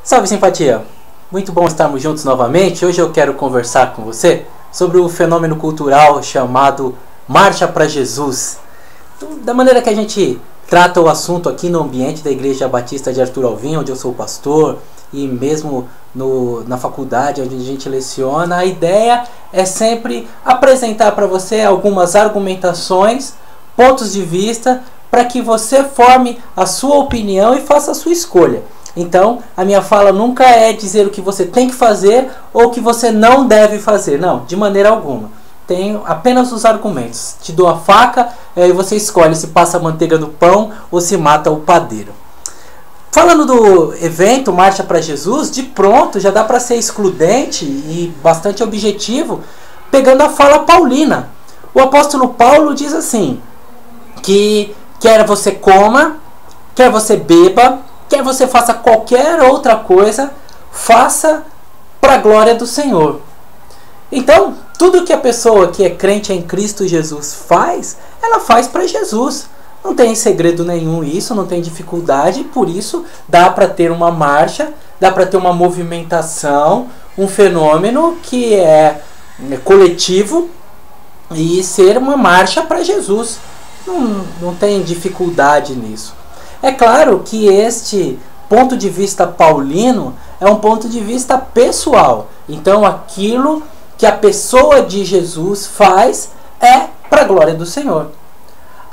Salve simpatia! Muito bom estarmos juntos novamente. Hoje eu quero conversar com você sobre o fenômeno cultural chamado Marcha para Jesus. Da maneira que a gente trata o assunto aqui no ambiente da Igreja Batista de Arthur Alvim, onde eu sou pastor, e mesmo na faculdade onde a gente leciona, a ideia é sempre apresentar para você algumas argumentações, pontos de vista, para que você forme a sua opinião e faça a sua escolha. Então, a minha fala nunca é dizer o que você tem que fazer ou o que você não deve fazer. Não, de maneira alguma. Tenho apenas os argumentos. Te dou a faca e você escolhe se passa a manteiga no pão ou se mata o padeiro. Falando do evento Marcha para Jesus, de pronto já dá para ser excludente e bastante objetivo, pegando a fala paulina. O apóstolo Paulo diz assim, que quer você coma, quer você beba, quer você faça qualquer outra coisa, faça para a glória do Senhor. Então, tudo que a pessoa que é crente em Cristo Jesus faz, ela faz para Jesus. Não tem segredo nenhum isso, não tem dificuldade, por isso dá para ter uma marcha, dá para ter uma movimentação, um fenômeno que é coletivo e ser uma marcha para Jesus. Não tem dificuldade nisso. É claro que este ponto de vista paulino é um ponto de vista pessoal. Então aquilo que a pessoa de Jesus faz é para a glória do Senhor.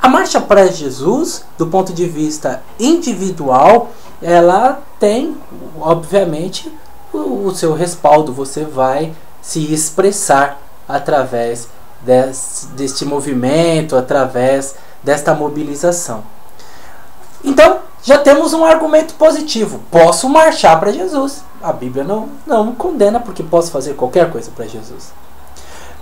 A marcha para Jesus, do ponto de vista individual, ela tem, obviamente, o seu respaldo. Você vai se expressar através deste movimento, através desta mobilização. Então, já temos um argumento positivo. Posso marchar para Jesus. A Bíblia não me condena porque posso fazer qualquer coisa para Jesus.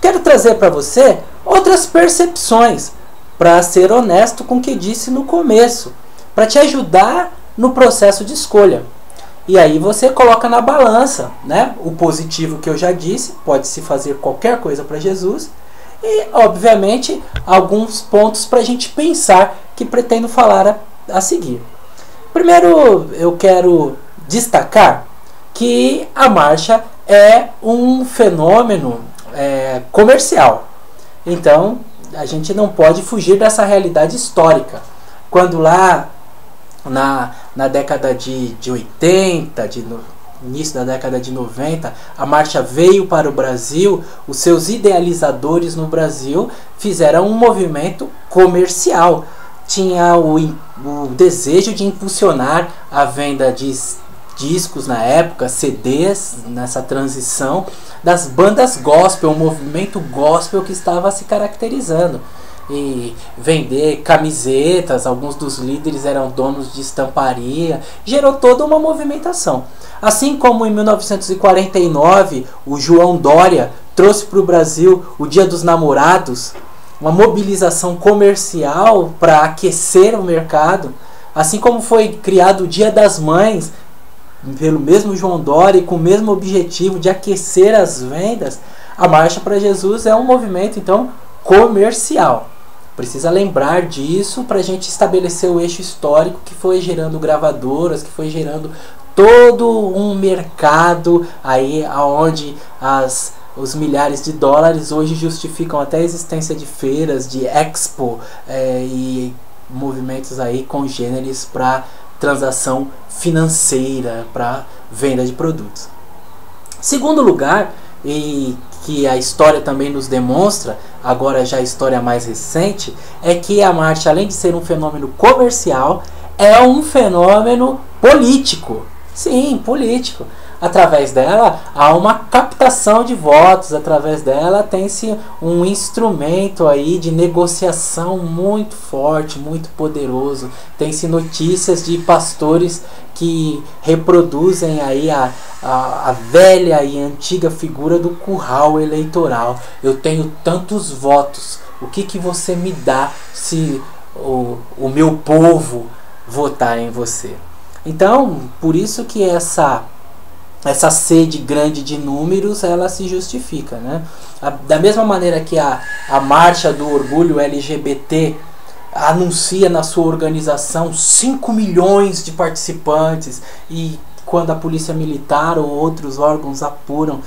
Quero trazer para você outras percepções, para ser honesto com o que disse no começo, para te ajudar no processo de escolha. E aí você coloca na balança, né? O positivo que eu já disse, pode-se fazer qualquer coisa para Jesus, e obviamente alguns pontos para a gente pensar que pretendo falar a seguir. Primeiro eu quero destacar que a marcha é um fenômeno comercial. Então a gente não pode fugir dessa realidade histórica. Quando lá na década de 80, início da década de 90, a marcha veio para o Brasil, os seus idealizadores no Brasil fizeram um movimento comercial. Tinha o desejo de impulsionar a venda de discos na época, CDs, nessa transição das bandas gospel, um movimento gospel que estava se caracterizando. E vender camisetas, alguns dos líderes eram donos de estamparia, gerou toda uma movimentação. Assim como em 1949 o João Dória trouxe para o Brasil o Dia dos Namorados, uma mobilização comercial para aquecer o mercado, assim como foi criado o Dia das Mães pelo mesmo João Dória e com o mesmo objetivo de aquecer as vendas, a Marcha para Jesus é um movimento então comercial. Precisa lembrar disso para a gente estabelecer o eixo histórico que foi gerando gravadoras, que foi gerando todo um mercado aí aonde os milhares de dólares hoje justificam até a existência de feiras, de expo e movimentos aí congêneres para transação financeira, para venda de produtos. Segundo lugar, e que a história também nos demonstra, agora já a história mais recente, é que a marcha, além de ser um fenômeno comercial, é um fenômeno político. Sim, político. Através dela há uma captação de votos, através dela tem-se um instrumento aí de negociação muito forte, muito poderoso. Tem-se notícias de pastores que reproduzem aí a velha e antiga figura do curral eleitoral. Eu tenho tantos votos, o que você me dá se o meu povo votar em você? Então, por isso que essa sede grande de números, ela se justifica, né? Da mesma maneira que a marcha do orgulho LGBT anuncia na sua organização 5 milhões de participantes e quando a polícia militar ou outros órgãos apuram,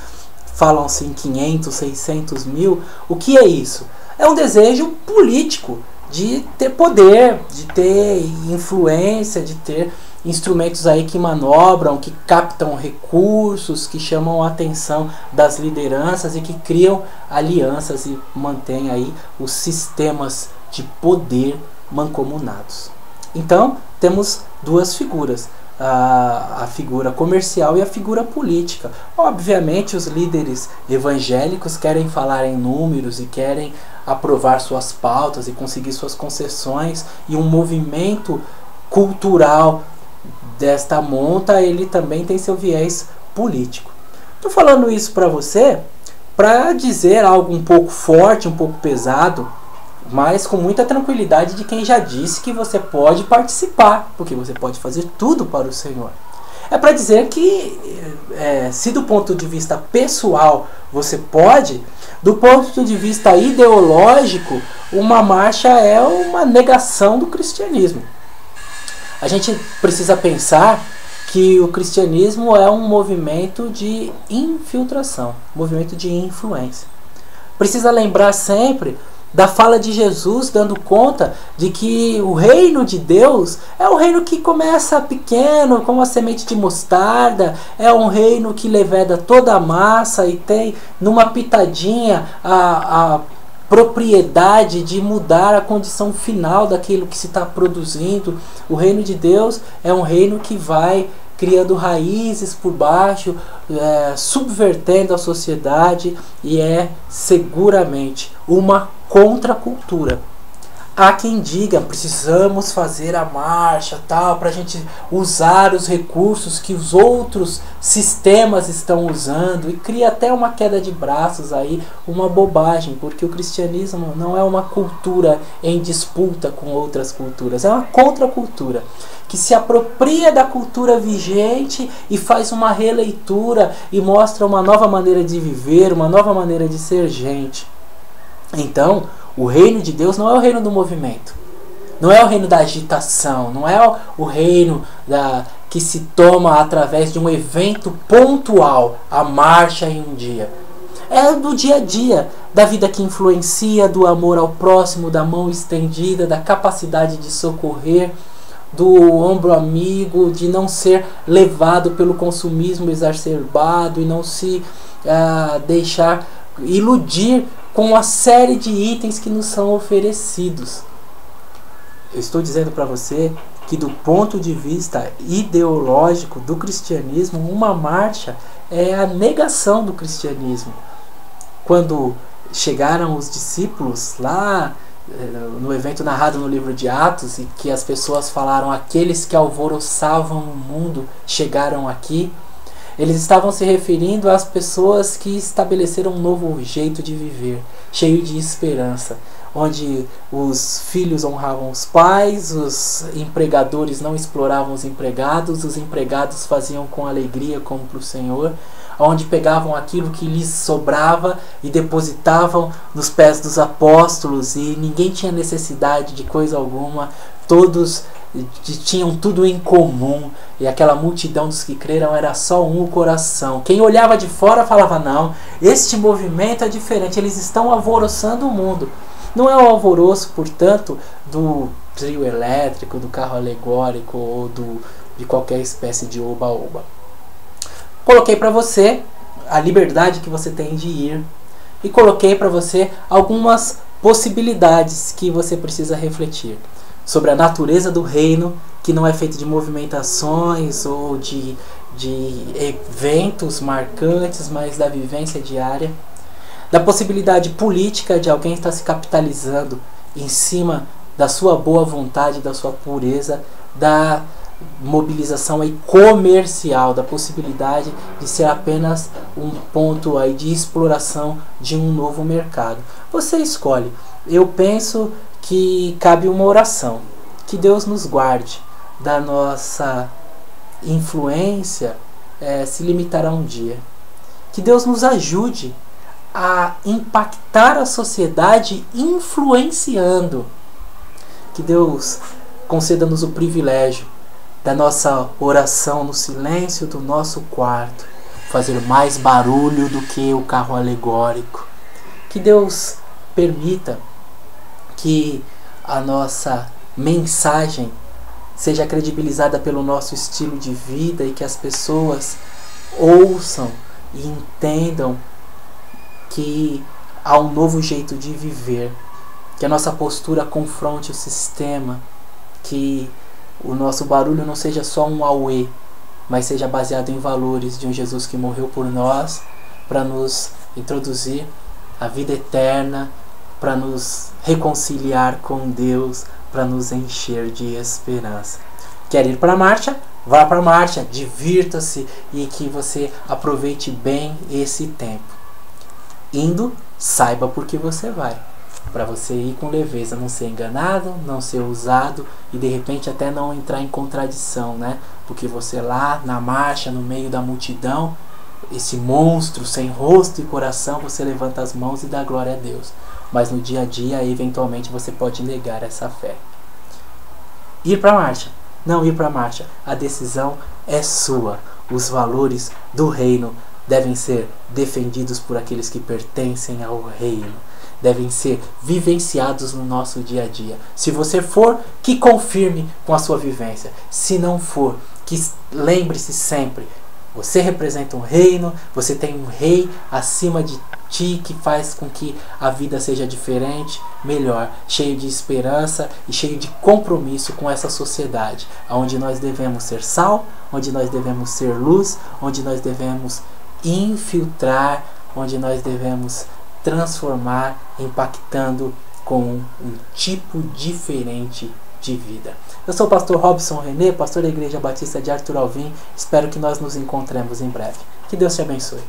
falam-se em 500, 600 mil. O que é isso? É um desejo político de ter poder, de ter influência, de ter instrumentos aí que manobram, que captam recursos, que chamam a atenção das lideranças e que criam alianças e mantêm aí os sistemas de poder mancomunados. Então, temos duas figuras, a figura comercial e a figura política. Obviamente, os líderes evangélicos querem falar em números e querem aprovar suas pautas e conseguir suas concessões, e um movimento cultural desta monta, ele também tem seu viés político. Estou falando isso para você para dizer algo um pouco forte, um pouco pesado, mas com muita tranquilidade de quem já disse que você pode participar, porque você pode fazer tudo para o Senhor. É para dizer que, se do ponto de vista pessoal você pode, do ponto de vista ideológico, uma marcha é uma negação do cristianismo. A gente precisa pensar que o cristianismo é um movimento de infiltração, um movimento de influência. Precisa lembrar sempre da fala de Jesus, dando conta de que o reino de Deus é um reino que começa pequeno, como a semente de mostarda, é um reino que leveda toda a massa e tem numa pitadinha a propriedade de mudar a condição final daquilo que se está produzindo. O reino de Deus é um reino que vai criando raízes por baixo, subvertendo a sociedade, e é seguramente uma contracultura. Há quem diga, precisamos fazer a marcha tal, para a gente usar os recursos que os outros sistemas estão usando, e cria até uma queda de braços aí, uma bobagem, porque o cristianismo não é uma cultura em disputa com outras culturas, é uma contracultura que se apropria da cultura vigente e faz uma releitura e mostra uma nova maneira de viver, uma nova maneira de ser gente. Então, o reino de Deus não é o reino do movimento, não é o reino da agitação, não é o reino que se toma através de um evento pontual, a marcha em um dia. É do dia a dia, da vida que influencia, do amor ao próximo, da mão estendida, da capacidade de socorrer, do ombro amigo, de não ser levado pelo consumismo exacerbado e não se deixar iludir com uma série de itens que nos são oferecidos. Eu estou dizendo para você que, do ponto de vista ideológico do cristianismo, uma marcha é a negação do cristianismo. Quando chegaram os discípulos lá no evento narrado no livro de Atos, e que as pessoas falaram, aqueles que alvoroçavam o mundo chegaram aqui, eles estavam se referindo às pessoas que estabeleceram um novo jeito de viver, cheio de esperança, onde os filhos honravam os pais, os empregadores não exploravam os empregados faziam com alegria como para o Senhor, onde pegavam aquilo que lhes sobrava e depositavam nos pés dos apóstolos, e ninguém tinha necessidade de coisa alguma, todos tinham tudo em comum, e aquela multidão dos que creram era só um coração. Quem olhava de fora falava, não, este movimento é diferente, eles estão alvoroçando o mundo. Não é o alvoroço, portanto, do trio elétrico, do carro alegórico ou de qualquer espécie de oba-oba. Coloquei para você a liberdade que você tem de ir, e coloquei para você algumas possibilidades que você precisa refletir sobre a natureza do reino, que não é feito de movimentações ou de eventos marcantes, mas da vivência diária, da possibilidade política de alguém estar se capitalizando em cima da sua boa vontade, da sua pureza, da mobilização aí comercial, da possibilidade de ser apenas um ponto aí de exploração de um novo mercado. Você escolhe. Eu penso que cabe uma oração, que Deus nos guarde da nossa influência se limitar a um dia, que Deus nos ajude a impactar a sociedade influenciando, que Deus conceda-nos o privilégio da nossa oração no silêncio do nosso quarto fazer mais barulho do que o carro alegórico. Que Deus permita que a nossa mensagem seja credibilizada pelo nosso estilo de vida e que as pessoas ouçam e entendam que há um novo jeito de viver, que a nossa postura confronte o sistema, que o nosso barulho não seja só um auê, mas seja baseado em valores de um Jesus que morreu por nós para nos introduzir a vida eterna, para nos reconciliar com Deus, para nos encher de esperança. Quer ir para a marcha? Vá para a marcha, divirta-se e que você aproveite bem esse tempo. Indo, saiba por que você vai. Para você ir com leveza, não ser enganado, não ser usado e de repente até não entrar em contradição, né? Porque você lá na marcha, no meio da multidão, esse monstro sem rosto e coração, você levanta as mãos e dá glória a Deus. Mas no dia a dia, eventualmente, você pode negar essa fé. Ir para a marcha. Não ir para a marcha. A decisão é sua. Os valores do reino devem ser defendidos por aqueles que pertencem ao reino. Devem ser vivenciados no nosso dia a dia. Se você for, que confirme com a sua vivência. Se não for, que lembre-se sempre. Você representa um reino, você tem um rei acima de ti que faz com que a vida seja diferente, melhor, cheio de esperança e cheio de compromisso com essa sociedade, onde nós devemos ser sal, onde nós devemos ser luz, onde nós devemos infiltrar, onde nós devemos transformar, impactando com um tipo diferente de vida. Eu sou o pastor Robson René, pastor da Igreja Batista de Arthur Alvim. Espero que nós nos encontremos em breve. Que Deus te abençoe.